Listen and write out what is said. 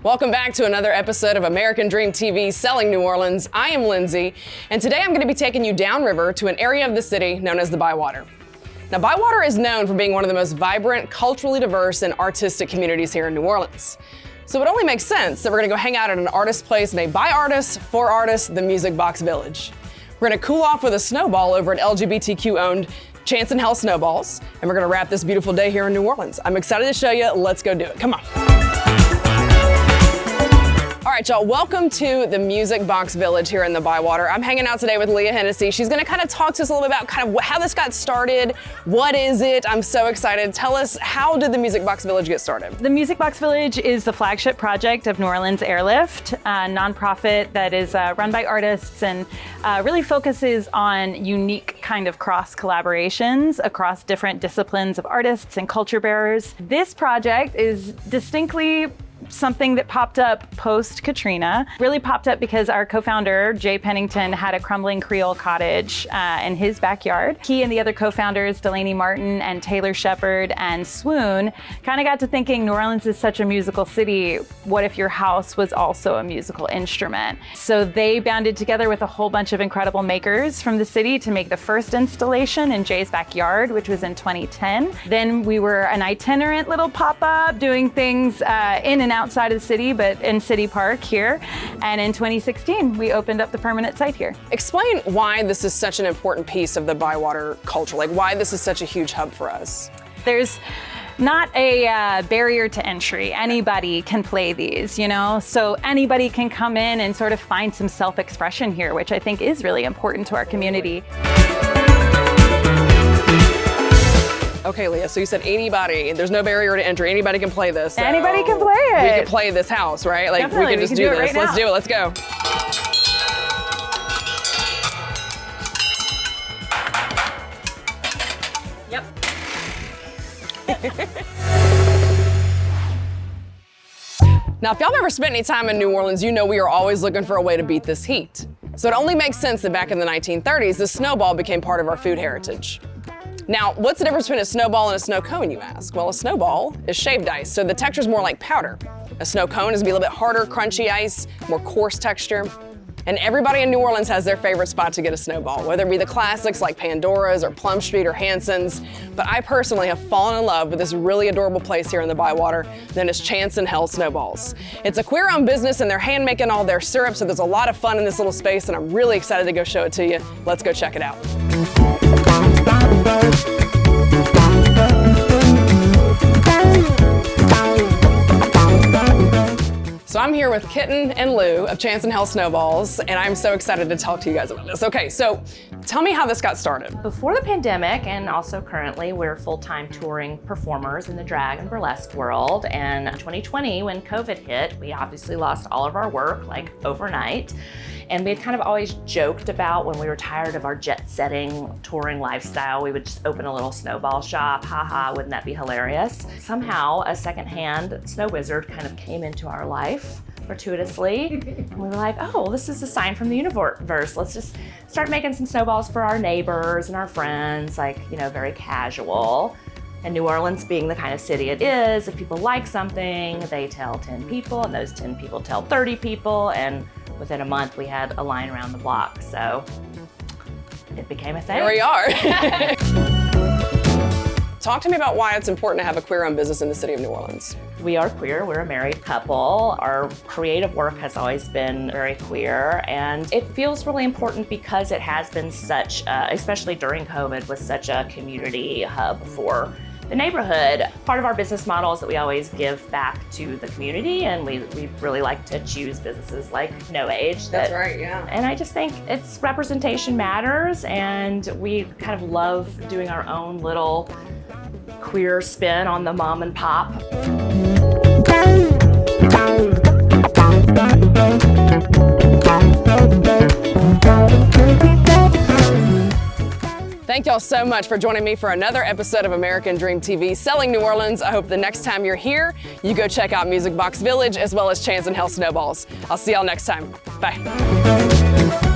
Welcome back to another episode of American Dream TV Selling New Orleans. I am Lindsay, and today I'm going to be taking you downriver to an area of the city known as the Bywater. Now, Bywater is known for being one of the most vibrant, culturally diverse, and artistic communities here in New Orleans. So it only makes sense that we're going to go hang out at an artist place made by artists, for artists, the Music Box Village. We're going to cool off with a snowball over at LGBTQ-owned Chance and Hell Snoballs, and we're going to wrap this beautiful day here in New Orleans. I'm excited to show you. Let's go do it. Come on. All right, y'all, welcome to the Music Box Village here in the Bywater. I'm hanging out today with Leah Hennessy. She's gonna kind of talk to us a little bit about kind of how this got started. What is it? I'm so excited. Tell us, how did the Music Box Village get started? The Music Box Village is the flagship project of New Orleans Airlift, a nonprofit that is run by artists and really focuses on unique kind of cross collaborations across different disciplines of artists and culture bearers. This project is distinctly something that popped up post-Katrina. Really popped up because our co-founder, Jay Pennington, had a crumbling Creole cottage in his backyard. He and the other co-founders, Delaney Martin and Taylor Shepard and Swoon, kind of got to thinking, New Orleans is such a musical city. What if your house was also a musical instrument? So they banded together with a whole bunch of incredible makers from the city to make the first installation in Jay's backyard, which was in 2010. Then we were an itinerant little pop-up doing things in and outside of the city, but in City Park here. And in 2016, we opened up the permanent site here. Explain why this is such an important piece of the Bywater culture, like why this is such a huge hub for us. There's not a barrier to entry. Anybody can play these, you know? So anybody can come in and sort of find some self-expression here, which I think is really important to our community. Okay, Leah, so you said anybody, there's no barrier to entry, anybody can play this. So anybody can play it. We can play this house, right? Like Definitely, we can just do this. Right Let's do it, let's go. Yep. Now, if y'all ever spent any time in New Orleans, you know we are always looking for a way to beat this heat. So it only makes sense that back in the 1930s, the snowball became part of our food heritage. Now, what's the difference between a snowball and a snow cone, you ask? Well, a snowball is shaved ice, so the texture is more like powder. A snow cone is gonna be a little bit harder, crunchy ice, more coarse texture. And everybody in New Orleans has their favorite spot to get a snowball, whether it be the classics like Pandora's or Plum Street or Hanson's. But I personally have fallen in love with this really adorable place here in the Bywater known as Chance and Hell Snoballs. It's a queer-owned business and they're hand making all their syrup, so there's a lot of fun in this little space and I'm really excited to go show it to you. Let's go check it out. So I'm here with Kitten and Lou of Chance and Hell Snoballs, and I'm so excited to talk to you guys about this. Okay, so tell me how this got started. Before the pandemic, and also currently, we're full-time touring performers in the drag and burlesque world. And 2020, when COVID hit, we obviously lost all of our work, like overnight. And we had kind of always joked about when we were tired of our jet-setting touring lifestyle, we would just open a little snowball shop. Haha, wouldn't that be hilarious? Somehow, a secondhand snow wizard kind of came into our life fortuitously. And we were like, oh, this is a sign from the universe. Let's just start making some snowballs for our neighbors and our friends, like, you know, very casual. And New Orleans being the kind of city it is, if people like something, they tell 10 people, and those 10 people tell 30 people, and within a month, we had a line around the block, so it became a thing. Here we are. Talk to me about why it's important to have a queer-owned business in the city of New Orleans. We are queer, we're a married couple. Our creative work has always been very queer, and it feels really important because it has been such, especially during COVID, was such a community hub for the neighborhood. Part of our business model is that we always give back to the community, and we really like to choose businesses like No Age. That's right, yeah. And I just think it's representation matters, and we kind of love doing our own little queer spin on the mom and pop. Thank y'all so much for joining me for another episode of American Dream TV Selling New Orleans. I hope the next time you're here, you go check out Music Box Village as well as Chance and Hell Snoballs. I'll see y'all next time. Bye.